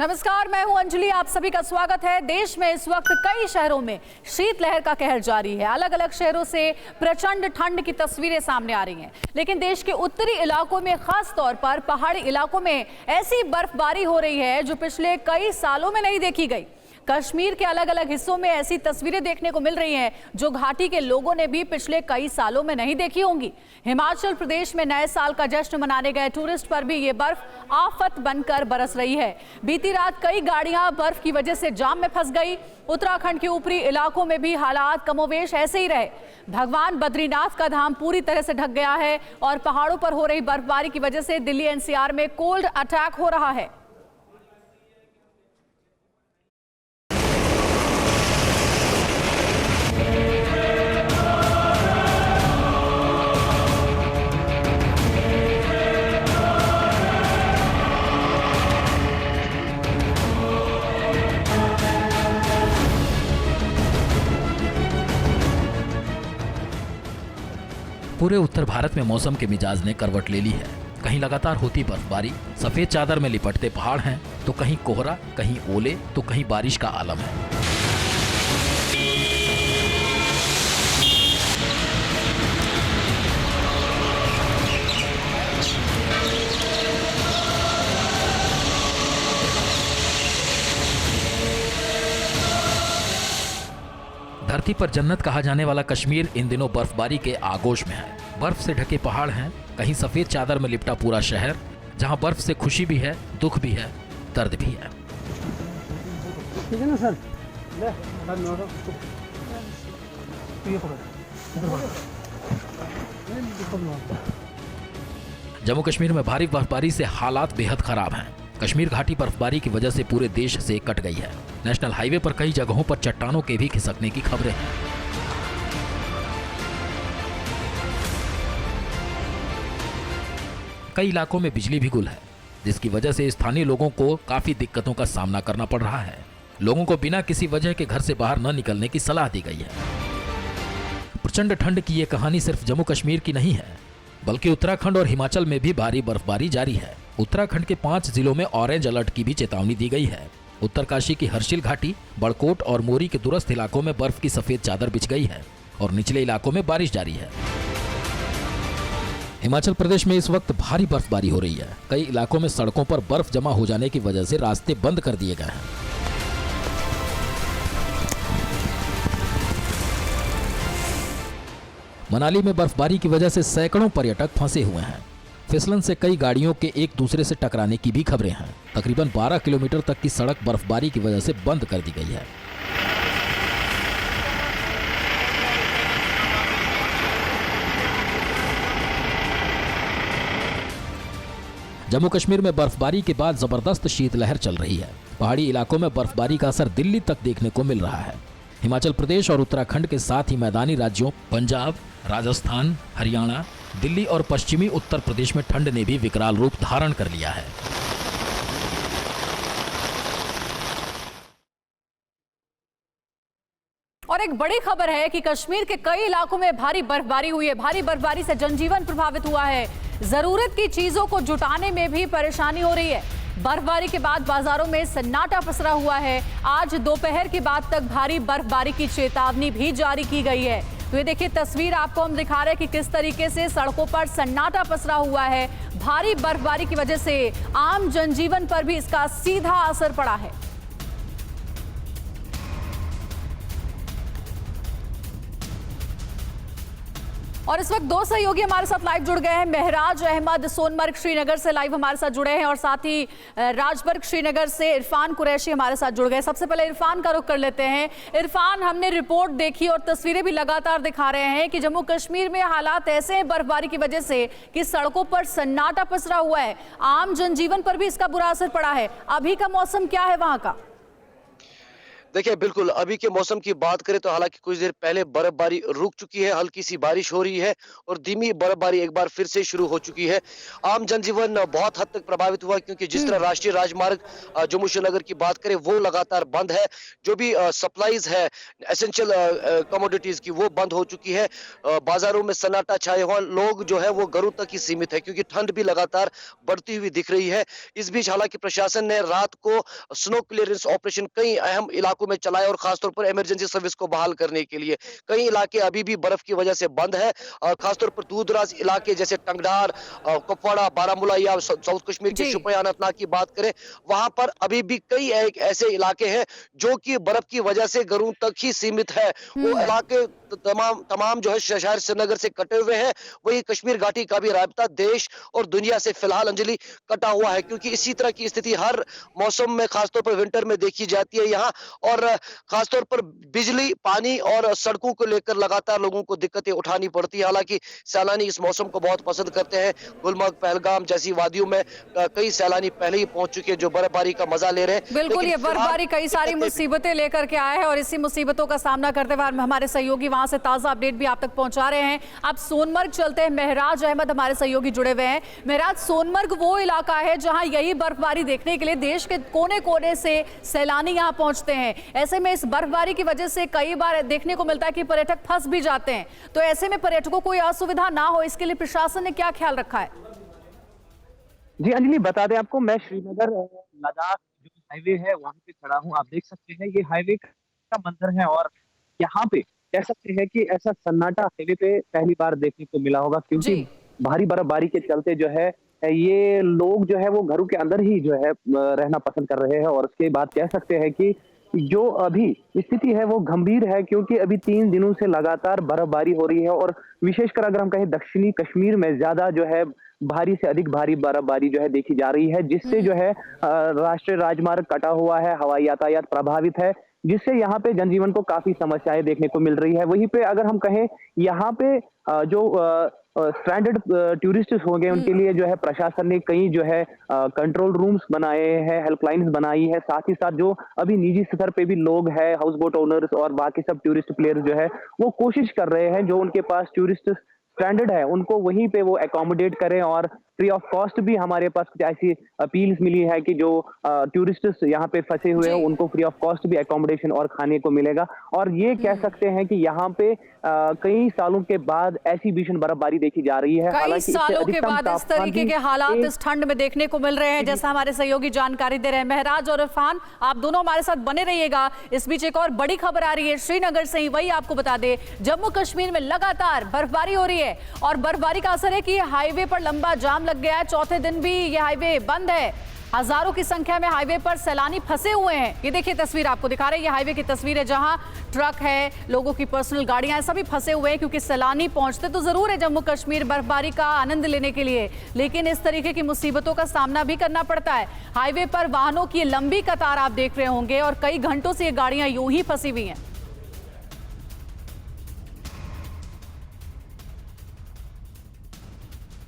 नमस्कार, मैं हूं अंजलि। आप सभी का स्वागत है। देश में इस वक्त कई शहरों में शीतलहर का कहर जारी है। अलग अलग शहरों से प्रचंड ठंड की तस्वीरें सामने आ रही हैं, लेकिन देश के उत्तरी इलाकों में, खास तौर पर पहाड़ी इलाकों में ऐसी बर्फबारी हो रही है जो पिछले कई सालों में नहीं देखी गई। कश्मीर के अलग अलग हिस्सों में ऐसी तस्वीरें देखने को मिल रही हैं जो घाटी के लोगों ने भी पिछले कई सालों में नहीं देखी होंगी। हिमाचल प्रदेश में नए साल का जश्न मनाने गए टूरिस्ट पर भी ये बर्फ आफत बनकर बरस रही है। बीती रात कई गाड़ियां बर्फ की वजह से जाम में फंस गई। उत्तराखंड के ऊपरी इलाकों में भी हालात कमोवेश ऐसे ही रहे। भगवान बद्रीनाथ का धाम पूरी तरह से ढक गया है और पहाड़ों पर हो रही बर्फबारी की वजह से दिल्ली एनसीआर में कोल्ड अटैक हो रहा है। पूरे उत्तर भारत में मौसम के मिजाज ने करवट ले ली है। कहीं लगातार होती बर्फबारी, सफेद चादर में लिपटते पहाड़ हैं, तो कहीं कोहरा, कहीं ओले, तो कहीं बारिश का आलम है। धरती पर जन्नत कहा जाने वाला कश्मीर इन दिनों बर्फबारी के आगोश में है। बर्फ से ढके पहाड़ हैं, कहीं सफेद चादर में लिपटा पूरा शहर, जहां बर्फ से खुशी भी है, दुख भी है, दर्द भी है। ठीक है ना सर? जम्मू कश्मीर में भारी बर्फबारी से हालात बेहद खराब हैं। कश्मीर घाटी बर्फबारी की वजह से पूरे देश से कट गई है। नेशनल हाईवे पर कई जगहों पर चट्टानों के भी खिसकने की खबरें हैं। कई इलाकों में बिजली भी गुल है, जिसकी वजह से स्थानीय लोगों को काफी दिक्कतों का सामना करना पड़ रहा है। लोगों को बिना किसी वजह के घर से बाहर न निकलने की सलाह दी गई है। प्रचंड ठंड की ये कहानी सिर्फ जम्मू कश्मीर की नहीं है, बल्कि उत्तराखंड और हिमाचल में भी भारी बर्फबारी जारी है। उत्तराखंड के 5 जिलों में ऑरेंज अलर्ट की भी चेतावनी दी गई है। उत्तरकाशी की हर्षिल घाटी, बड़कोट और मोरी के दूरस्थ इलाकों में बर्फ की सफेद चादर बिछ गई है और निचले इलाकों में बारिश जारी है। हिमाचल प्रदेश में इस वक्त भारी बर्फबारी हो रही है। कई इलाकों में सड़कों पर बर्फ जमा हो जाने की वजह से रास्ते बंद कर दिए गए हैं। मनाली में बर्फबारी की वजह से सैकड़ों पर्यटक फंसे हुए हैं। फिसलन से कई गाड़ियों के एक दूसरे से टकराने की भी खबरें हैं। तकरीबन 12 किलोमीटर तक की सड़क बर्फबारी की वजह से बंद कर दी गई है। जम्मू कश्मीर में बर्फबारी के बाद जबरदस्त शीतलहर चल रही है। पहाड़ी इलाकों में बर्फबारी का असर दिल्ली तक देखने को मिल रहा है। हिमाचल प्रदेश और उत्तराखंड के साथ ही मैदानी राज्यों पंजाब, राजस्थान, हरियाणा, दिल्ली और पश्चिमी उत्तर प्रदेश में ठंड ने भी विकराल रूप धारण कर लिया है। और एक बड़ी खबर है कि कश्मीर के कई इलाकों में भारी बर्फबारी हुई है। भारी बर्फबारी से जनजीवन प्रभावित हुआ है। जरूरत की चीजों को जुटाने में भी परेशानी हो रही है। बर्फबारी के बाद बाजारों में सन्नाटा पसरा हुआ है। आज दोपहर के बाद तक भारी बर्फबारी की चेतावनी भी जारी की गई है। तो ये देखिए तस्वीर आपको हम दिखा रहे हैं कि किस तरीके से सड़कों पर सन्नाटा पसरा हुआ है। भारी बर्फबारी की वजह से आम जनजीवन पर भी इसका सीधा असर पड़ा है। और इस वक्त दो सहयोगी हमारे साथ लाइव जुड़ गए हैं। महराज अहमद सोनमर्ग श्रीनगर से लाइव हमारे साथ जुड़े हैं और साथ ही राजबर्ग श्रीनगर से इरफान कुरैशी हमारे साथ जुड़ गए। सबसे पहले इरफान का रुख कर लेते हैं। इरफान, हमने रिपोर्ट देखी और तस्वीरें भी लगातार दिखा रहे हैं कि जम्मू कश्मीर में हालात ऐसे हैं बर्फबारी की वजह से कि सड़कों पर सन्नाटा पसरा हुआ है। आम जनजीवन पर भी इसका बुरा असर पड़ा है। अभी का मौसम क्या है वहां का? देखिए, बिल्कुल, अभी के मौसम की बात करें तो हालाँकि कुछ देर पहले बर्फ़बारी रुक चुकी है, हल्की-सी बारिश हो रही है और धीमी बर्फ़बारी एक बार फिर से शुरू हो चुकी है। आम जनजीवन बहुत हद तक प्रभावित हुआ क्योंकि जिस तरह राष्ट्रीय राजमार्ग जम्मू श्रीनगर की बात करें वो लगातार बंद है। जो भी सप्लाइज़ है एसेंशियल कमोडिटीज़ की वो बंद हो चुकी है। बाज़ारों में सन्नाटा छाया हुआ, लोग जो है वो घरों तक ही सीमित है क्योंकि ठंड भी लगातार बढ़ती हुई दिख रही है। इस बीच हालाँकि प्रशासन ने रात को स्नो क्लियरेंस ऑपरेशन कई अहम इलाकों में चलाया और खासतौर पर इमरजेंसी सर्विस को बहाल करने के लिए। कई इलाके अभी भी बर्फ की वजह से बंद है। खासतौर पर दूर-दराज इलाके जैसे टंगडार, कुपवाड़ा, बारामूला या साउथ कश्मीर के जी। शोपियां अनंतनाग की बात करें, वहां पर अभी भी कई एक ऐसे इलाके हैं जो कि बर्फ की वजह से घरों तक ही सीमित है। वो इलाके तमाम तमाम जो है शहर श्रीनगर से कटे हुए हैं। वही कश्मीर घाटी का भी राब्ता देश और दुनिया से फिलहाल अंजलि कटा हुआ है क्योंकि इसी तरह की स्थिति हर मौसम में खासतौर पर विंटर में देखी जाती है यहाँ। और खासतौर पर बिजली, पानी और सड़कों को लेकर लगातार लोगों को दिक्कतें उठानी पड़ती है। हालांकि सैलानी इस मौसम को बहुत पसंद करते हैं। गुलमर्ग, पहलगाम जैसी वादियों में कई सैलानी पहले ही पहुंच चुके हैं जो बर्फबारी का मजा ले रहे हैं। बिल्कुल, लेकिन ये फिलहाल बर्फबारी कई सारी दिक्कतें मुसीबतें लेकर के आए हैं और इसी मुसीबतों का सामना करते हुए हमारे सहयोगी वहां से ताजा अपडेट भी आप तक पहुंचा रहे हैं। आप सोनमर्ग चलते हैं, महराज अहमद हमारे सहयोगी जुड़े हुए हैं। महराज, सोनमर्ग वो इलाका है जहां यही बर्फबारी देखने के लिए देश के कोने कोने से सैलानी यहां पहुंचते हैं। ऐसे में इस बर्फबारी की वजह से कई बार देखने को मिलता है कि पर्यटक फंस भी जाते हैं, तो ऐसे में पर्यटकों को कोई असुविधा ना हो इसके लिए प्रशासन ने क्या ख्याल रखा है? जी अंजलि, बता दें आपको, मैं श्रीनगर लद्दाख जो हाईवे है वहां पे खड़ा हूँ। आप देख सकते हैं ये हाईवे का मंजर है और यहाँ पे कह सकते हैं कि ऐसा सन्नाटा हाईवे पे पहली बार देखने को मिला होगा क्योंकि जी। भारी बर्फबारी के चलते जो है ये लोग जो है वो घरों के अंदर ही जो है रहना पसंद कर रहे हैं। और उसके बाद कह सकते हैं कि जो अभी स्थिति है वो गंभीर है क्योंकि अभी 3 दिनों से लगातार बर्फबारी हो रही है और विशेषकर अगर हम कहें दक्षिणी कश्मीर में ज्यादा जो है भारी से अधिक भारी बर्फबारी जो है देखी जा रही है, जिससे जो है राष्ट्रीय राजमार्ग कटा हुआ है, हवाई यातायात प्रभावित है, जिससे यहाँ पे जनजीवन को काफी समस्याएं देखने को मिल रही है। वहीं पे अगर हम कहें यहाँ पे जो स्ट्रैंडेड टूरिस्ट हो गए उनके लिए जो है प्रशासन ने कई जो है कंट्रोल रूम्स बनाए हैं, हेल्पलाइंस बनाई है। साथ ही साथ जो अभी निजी स्तर पे भी लोग हैं, हाउस बोट ओनर्स और बाकी सब टूरिस्ट प्लेयर्स जो है वो कोशिश कर रहे हैं जो उनके पास टूरिस्ट स्टैंडर्ड है उनको वहीं पे वो एकोमोडेट करें। और फ्री ऑफ कॉस्ट भी हमारे पास कुछ ऐसी अपील्स मिली है कि जो टूरिस्ट्स यहाँ पे फंसे हुए हैं उनको फ्री ऑफ कॉस्ट भी एकोमोडेशन और खाने को मिलेगा। और ये कह सकते हैं कि यहाँ पे कई सालों के बाद ऐसी भीषण बर्फबारी देखी जा रही है। कई सालों के बाद इस तरीके के हालात इस ठंड में देखने को मिल रहे हैं, जैसा हमारे सहयोगी जानकारी दे रहे हैं। महराज और इरफान, आप दोनों हमारे साथ बने रहिएगा। इस बीच एक और बड़ी खबर आ रही है श्रीनगर से ही, वही आपको बता दे। जम्मू कश्मीर में लगातार बर्फबारी हो रही है और बर्फबारी का असर है कि हाईवे पर लंबा जाम लग गया है। चौथे दिन भी ये हाईवे बंद है। हजारों की संख्या में हाईवे पर सैलानी फंसे हुए हैं। ये देखिए तस्वीर आपको दिखा रहे हैं, ये हाईवे की तस्वीर है जहां ट्रक है, लोगों की पर्सनल गाड़ियां हैं, सभी फंसे हुए हैं क्योंकि सैलानी पहुंचते तो जरूर है जम्मू कश्मीर बर्फबारी का आनंद लेने के लिए, लेकिन इस तरीके की मुसीबतों का सामना भी करना पड़ता है। हाईवे पर वाहनों की लंबी कतार आप देख रहे होंगे और कई घंटों से ये गाड़ियां यूं ही फंसी हुई हैं।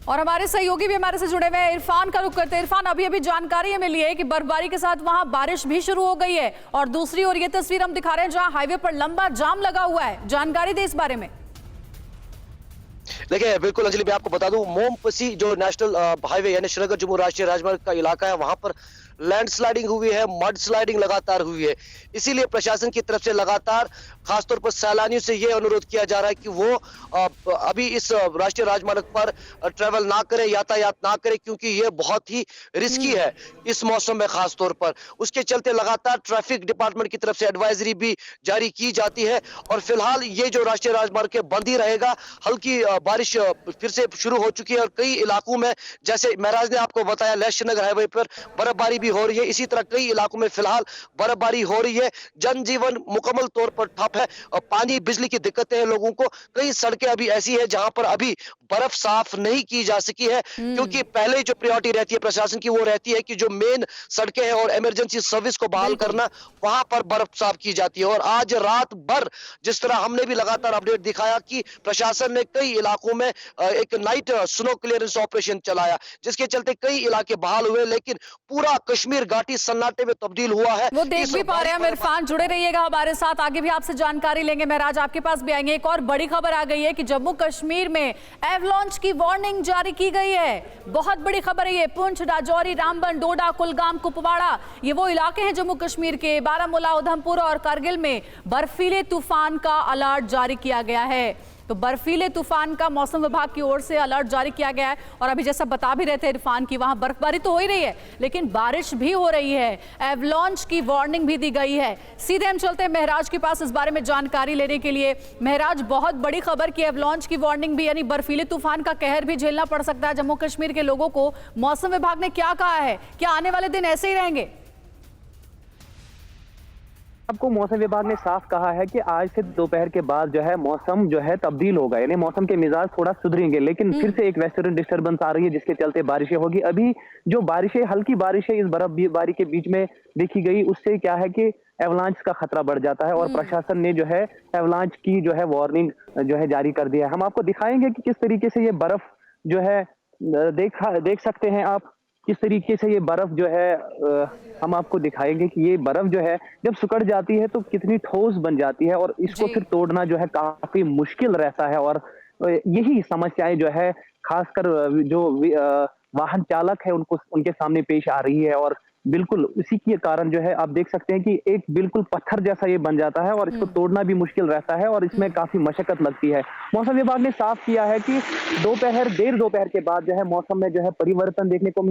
और हमारे सहयोगी भी हमारे से जुड़े हुए हैं। इरफान का रुख करते हैं। इरफान, अभी अभी जानकारी ये मिली है कि बर्फबारी के साथ वहां बारिश भी शुरू हो गई है और दूसरी ओर ये तस्वीर हम दिखा रहे हैं जहां हाईवे पर लंबा जाम लगा हुआ है। जानकारी दे इस बारे में। देखिए, बिल्कुल अंजलि, मैं आपको बता दूं, मोमपसी जो नेशनल हाईवे यानी श्रीनगर जम्मू राष्ट्रीय राजमार्ग का इलाका है वहां पर लैंडस्लाइडिंग हुई है, मड स्लाइडिंग लगातार हुई है। इसीलिए प्रशासन की तरफ से लगातार खासतौर पर सैलानियों से यह अनुरोध किया जा रहा है कि वो अभी इस राष्ट्रीय राजमार्ग पर ट्रेवल ना करें, यातायात ना करें, क्योंकि ये बहुत ही रिस्की है इस मौसम में खासतौर पर। उसके चलते लगातार ट्रैफिक डिपार्टमेंट की तरफ से एडवाइजरी भी जारी की जाती है और फिलहाल ये जो राष्ट्रीय राजमार्ग के बंद ही रहेगा। हल्की बारिश फिर से शुरू हो चुकी है और कई इलाकों में, जैसे महराज ने आपको बताया, लेह श्रीनगर हाईवे पर बर्फबारी भी हो रही है। इसी तरह कई इलाकों में फिलहाल बर्फबारी हो रही है। जनजीवन मुकम्मल तौर पर ठप है और पानी, बिजली की दिक्कतें हैं लोगों को। कई सड़कें अभी ऐसी है जहां पर अभी बर्फ साफ नहीं की जा सकी है क्योंकि पहले जो प्रायोरिटी रहती है प्रशासन की वो रहती है कि जो मेन सड़कें हैं और इमरजेंसी सर्विस को बहाल करना, वहां पर बर्फ साफ की जाती है। और आज रात भर जिस तरह हमने भी लगातार अपडेट दिखाया कि प्रशासन ने कई इलाकों में एक नाइट स्नो क्लियरेंस ऑपरेशन चलाया, जिसके चलते कई इलाके बहाल हुए, लेकिन पूरा कश्मीर घाटी सन्नाटे में तब्दील हुआ है। वो देख भी पा रहे हैं हम। इरफान जुड़े रहिएगा हमारे साथ, आगे भी आपसे जानकारी लेंगे। महराज आपके पास भी आएंगे। एक और बड़ी खबर आ गई है कि जम्मू कश्मीर में एवलांच की वार्निंग जारी की गई है। बहुत बड़ी खबर है ये। पुंछ, राजौरी, रामबन, डोडा, कुलगाम, कुपवाड़ा, ये वो इलाके हैं जम्मू कश्मीर के। बारामूला, उधमपुर और कारगिल में बर्फीले तूफान का अलर्ट जारी किया गया है। तो बर्फीले तूफान का मौसम विभाग की ओर से अलर्ट जारी किया गया है। और अभी जैसा बता भी रहे थे इरफान की, वहां बर्फबारी तो हो ही रही है लेकिन बारिश भी हो रही है। एवलांच की वार्निंग भी दी गई है। सीधे हम चलते हैं महराज के पास इस बारे में जानकारी लेने के लिए। महराज, बहुत बड़ी खबर की एवलांच की वार्निंग भी, यानी बर्फीले तूफान का कहर भी झेलना पड़ सकता है जम्मू कश्मीर के लोगों को। मौसम विभाग ने क्या कहा है? क्या आने वाले दिन ऐसे ही रहेंगे? आपको मौसम विभाग ने साफ कहा है कि आज से दोपहर के बाद जो है मौसम जो है तब्दील होगा, यानी मौसम के मिजाज थोड़ा सुधरेंगे, लेकिन फिर से एक वेस्टर्न डिस्टर्बेंस आ रही है जिसके चलते बारिशें होगी। अभी जो बारिशें, हल्की बारिशें इस बर्फबारी के बीच में देखी गई, उससे क्या है कि एवलांच का खतरा बढ़ जाता है और प्रशासन ने जो है एवलांच की जो है वार्निंग जो है जारी कर दिया है। हम आपको दिखाएंगे कि किस तरीके से ये बर्फ जो है देख सकते हैं आप, किस तरीके से ये बर्फ जो है हम आपको दिखाएंगे कि ये बर्फ जो है जब सिकुड़ जाती है तो कितनी ठोस बन जाती है और इसको फिर तोड़ना जो है काफी मुश्किल रहता है। और यही समस्याएं जो है खासकर जो वाहन चालक है उनके सामने पेश आ रही है। और बिल्कुल इसी के कारण जो है आप देख सकते हैं कि एक बिल्कुल पत्थर जैसा ये बन जाता है और इसको तोड़ना भी मुश्किल रहता है और इसमें काफी मशक्कत लगती है। मौसम विभाग ने साफ किया है कि देर दोपहर के बाद जो है मौसम में जो है परिवर्तन देखने को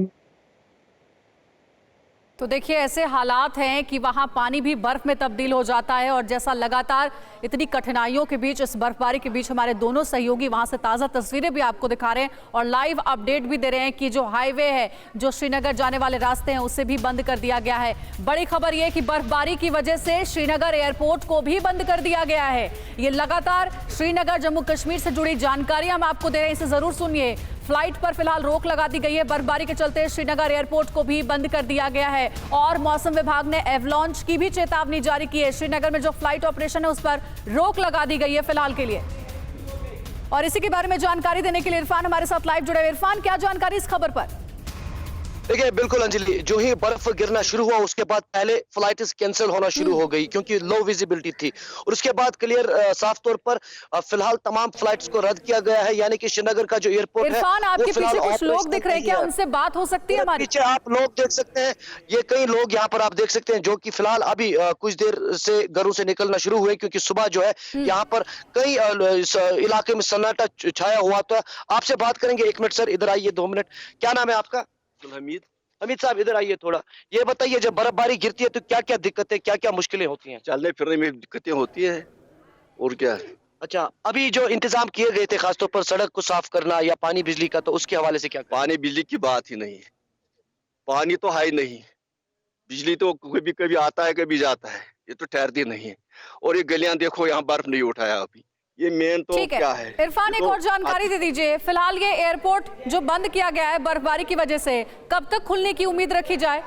तो देखिए ऐसे हालात हैं कि वहां पानी भी बर्फ में तब्दील हो जाता है। और जैसा लगातार इतनी कठिनाइयों के बीच, इस बर्फबारी के बीच हमारे दोनों सहयोगी वहां से ताज़ा तस्वीरें भी आपको दिखा रहे हैं और लाइव अपडेट भी दे रहे हैं कि जो हाईवे है, जो श्रीनगर जाने वाले रास्ते हैं, उसे भी बंद कर दिया गया है। बड़ी खबर यह कि बर्फबारी की वजह से श्रीनगर एयरपोर्ट को भी बंद कर दिया गया है। ये लगातार श्रीनगर जम्मू कश्मीर से जुड़ी जानकारी हम आपको दे रहे हैं, इसे जरूर सुनिए। फ्लाइट पर फिलहाल रोक लगा दी गई है। बर्फबारी के चलते श्रीनगर एयरपोर्ट को भी बंद कर दिया गया है और मौसम विभाग ने एवलांच की भी चेतावनी जारी की है। श्रीनगर में जो फ्लाइट ऑपरेशन है उस पर रोक लगा दी गई है फिलहाल के लिए। और इसी के बारे में जानकारी देने के लिए इरफान हमारे साथ लाइव जुड़े हुए। इरफान, क्या जानकारी इस खबर पर? देखिए बिल्कुल अंजलि, जो ही बर्फ गिरना शुरू हुआ उसके बाद पहले फ्लाइट्स कैंसिल होना शुरू हो गई क्योंकि लो विजिबिलिटी थी और उसके बाद क्लियर साफ तौर पर फिलहाल तमाम फ्लाइट्स को रद्द किया गया है। यानी कि श्रीनगर का जो एयरपोर्ट है, इरफान, आपके पीछे कुछ लोग दिख रहे हैं, क्या उनसे बात हो सकती है हमारी? पीछे आप लोग देख सकते हैं, ये कई लोग यहाँ पर आप देख सकते हैं जो कि फिलहाल अभी कुछ देर से घरों से निकलना शुरू हुए क्योंकि सुबह जो है यहाँ पर कई इलाके में सन्नाटा छाया हुआ था। आपसे बात करेंगे। 1 मिनट सर, इधर आइए 2 मिनट। क्या नाम है आपका? हमीद साहब इधर आइए थोड़ा। ये बताइए जब बर्फबारी गिरती है तो क्या क्या दिक्कतें, क्या क्या मुश्किलें होती हैं? चलने फिरने में दिक्कतें होती है और क्या। अच्छा, अभी जो इंतजाम किए गए थे खासतौर पर सड़क को साफ करना या पानी बिजली का, तो उसके हवाले से क्या? पानी बिजली की बात ही नहीं है, पानी तो है ही नहीं, बिजली तो कभी कभी आता है कभी जाता है, ये तो ठहरती नहीं है। और ये गलियां देखो, यहाँ बर्फ नहीं उठाया अभी, ये मेन तो क्या है। इरफान, एक और जानकारी दे दीजिए। फिलहाल ये एयरपोर्ट जो बंद किया गया है बर्फबारी की वजह से, कब तक खुलने की उम्मीद रखी जाए?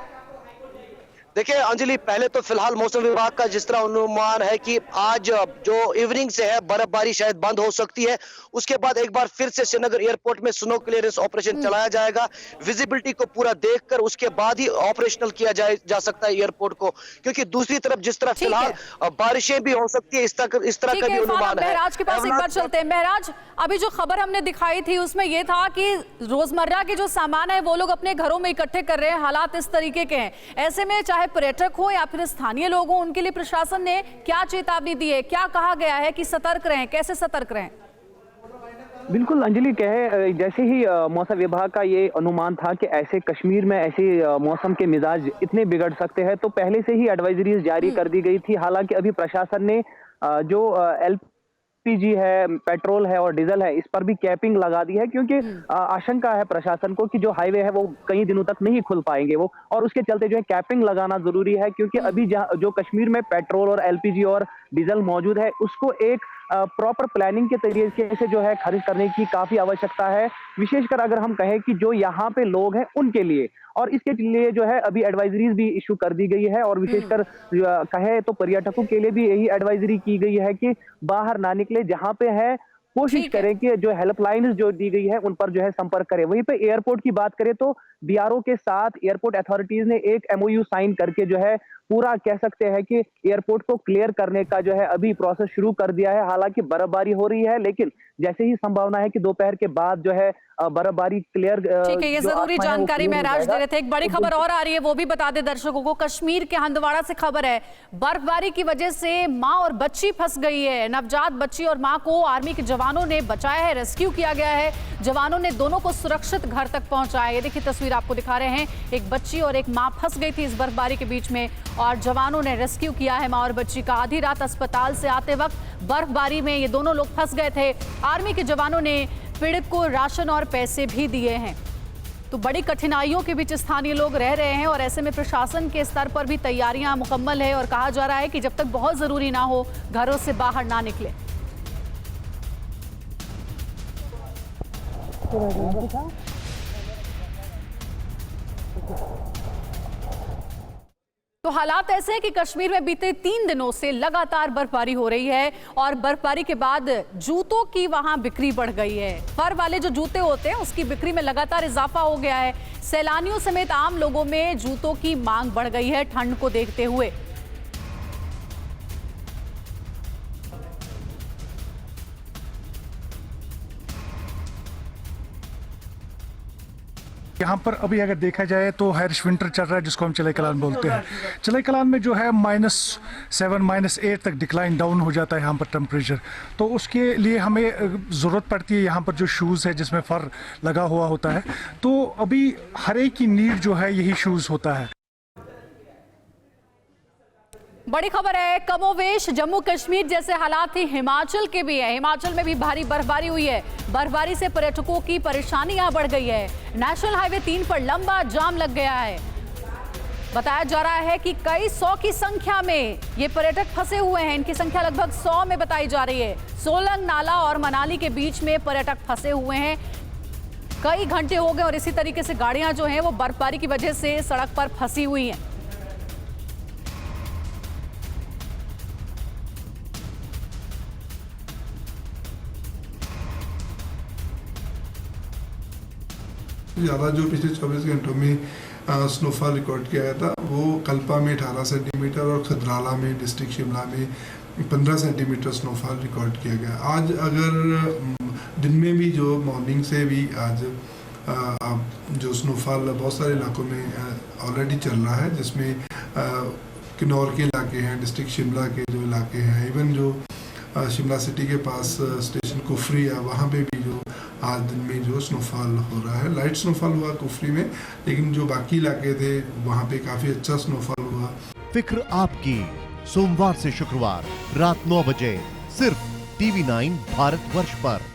देखिए अंजलि, पहले तो फिलहाल मौसम विभाग का जिस तरह अनुमान है कि आज जो इवनिंग से है बर्फबारी शायद बंद हो सकती है। उसके बाद एक बार फिर से श्रीनगर एयरपोर्ट में स्नो क्लियरेंस ऑपरेशन चलाया जाएगा। विजिबिलिटी को पूरा देखकर उसके बाद ही ऑपरेशनल किया जा सकता है एयरपोर्ट को, क्योंकि दूसरी तरफ जिस तरह फिलहाल बारिशें भी हो सकती है, इस तरह का भी अनुमान है। महराज के पास एक बार चलते हैं। महराज, अभी जो खबर हमने दिखाई थी उसमें यह था कि रोजमर्रा के जो सामान है वो लोग अपने घरों में इकट्ठे कर रहे हैं। हालात इस तरीके के हैं, ऐसे में चाहे पर्यटक हो या फिर स्थानीय लोग हो, उनके लिए प्रशासन ने क्या चेतावनी दी है? क्या कहा गया है कि सतर्क रहें? कैसे सतर्क रहें? बिल्कुल अंजलि, कहे जैसे ही मौसम विभाग का ये अनुमान था कि ऐसे कश्मीर में ऐसे मौसम के मिजाज इतने बिगड़ सकते हैं, तो पहले से ही एडवाइजरीज जारी कर दी गई थी। हालांकि अभी प्रशासन ने जो एलपीजी है, पेट्रोल है और डीजल है, इस पर भी कैपिंग लगा दी है क्योंकि आशंका है प्रशासन को कि जो हाईवे है वो कई दिनों तक नहीं खुल पाएंगे वो, और उसके चलते जो है कैपिंग लगाना जरूरी है क्योंकि अभी जो कश्मीर में पेट्रोल और एलपीजी और डीजल मौजूद है उसको एक प्रॉपर प्लानिंग के तरीके से जो है खरीद करने की काफी आवश्यकता है, विशेषकर अगर हम कहें कि जो यहाँ पे लोग हैं उनके लिए। और इसके लिए जो है अभी एडवाइजरीज भी इशू कर दी गई है और विशेषकर कहे तो पर्यटकों के लिए भी यही एडवाइजरी की गई है कि बाहर ना निकले, जहाँ पे है कोशिश ठीक है। करें कि जो हेल्पलाइन जो दी गई है उन पर जो है संपर्क करें। वहीं पे एयरपोर्ट की बात करें तो बीआरओ के साथ एयरपोर्ट अथॉरिटीज ने एक एमओयू साइन करके जो है पूरा कह सकते हैं कि एयरपोर्ट को क्लियर करने का जो है अभी प्रोसेस शुरू कर दिया है। हालांकि बर्फबारी हो रही है, लेकिन जैसे ही संभावना है कि दोपहर के बाद जो है बर्फबारी क्लियर। ठीक है, ये जरूरी जानकारी महराज दे रहे थे। एक बड़ी खबर और आ रही है, वो भी बता दे दर्शकों को। कश्मीर के हंदवाड़ा से खबर है, बर्फबारी की वजह से मां और बच्ची फंस गई है। नवजात बच्ची और मां को आर्मी के जवानों ने बचाया है, रेस्क्यू किया गया है। जवानों ने दोनों को सुरक्षित घर तक पहुंचाया। ये देखिए तस्वीर आपको दिखा रहे हैं, एक बच्ची और एक मां फंस गई थी इस बर्फबारी के बीच में और जवानों ने रेस्क्यू किया है मां और बच्ची का। आधी रात अस्पताल से आते वक्त बर्फबारी में ये दोनों लोग फंस गए थे। आर्मी के जवानों ने पीड़ित को राशन और पैसे भी दिए हैं। तो बड़ी कठिनाइयों के बीच स्थानीय लोग रह रहे हैं और ऐसे में प्रशासन के स्तर पर भी तैयारियां मुकम्मल है और कहा जा रहा है कि जब तक बहुत जरूरी ना हो घरों से बाहर ना निकले। तो हालात ऐसे हैं कि कश्मीर में बीते 3 दिनों से लगातार बर्फबारी हो रही है और बर्फबारी के बाद जूतों की वहां बिक्री बढ़ गई है। फर वाले जो जूते होते हैं उसकी बिक्री में लगातार इजाफा हो गया है। सैलानियों समेत आम लोगों में जूतों की मांग बढ़ गई है ठंड को देखते हुए। यहाँ पर अभी अगर देखा जाए तो हार्श विंटर चल रहा है, जिसको हम चलाई कलान बोलते हैं। चलाई कलान में जो है -7 -8 तक डिक्लाइन डाउन हो जाता है यहाँ पर टेम्परेचर। तो उसके लिए हमें ज़रूरत पड़ती है यहाँ पर जो शूज़ है जिसमें फर लगा हुआ होता है। तो अभी हर एक की नीड जो है यही शूज़ होता है। बड़ी खबर है, कमोवेश जम्मू कश्मीर जैसे हालात ही हिमाचल के भी है। हिमाचल में भी भारी बर्फबारी हुई है। बर्फबारी से पर्यटकों की परेशानियां बढ़ गई है। नेशनल हाईवे 3 पर लंबा जाम लग गया है। बताया जा रहा है कि कई 100 की संख्या में ये पर्यटक फंसे हुए हैं। इनकी संख्या लगभग 100 में बताई जा रही है। सोलंग नाला और मनाली के बीच में पर्यटक फंसे हुए हैं। कई घंटे हो गए और इसी तरीके से गाड़ियां जो हैं वो बर्फबारी की वजह से सड़क पर फंसी हुई हैं। ज़्यादा जो पिछले 24 घंटों में स्नोफॉल रिकॉर्ड किया गया था वो कल्पा में 18 सेंटीमीटर और खदराला में डिस्ट्रिक्ट शिमला में 15 सेंटीमीटर स्नोफॉल रिकॉर्ड किया गया। आज अगर दिन में भी जो मॉर्निंग से भी आज जो स्नोफॉल बहुत सारे इलाकों में ऑलरेडी चल रहा है, जिसमें किन्नौर के इलाके हैं, डिस्ट्रिक्ट शिमला के जो इलाके हैं, इवन जो शिमला सिटी के पास स्टेशन कुफरी है वहाँ पे भी जो आज दिन में जो स्नोफॉल हो रहा है। लाइट स्नोफॉल हुआ कुफरी में, लेकिन जो बाकी इलाके थे वहाँ पे काफ़ी अच्छा स्नोफॉल हुआ। फिक्र आपकी, सोमवार से शुक्रवार रात 9 बजे सिर्फ TV9 भारतवर्ष पर।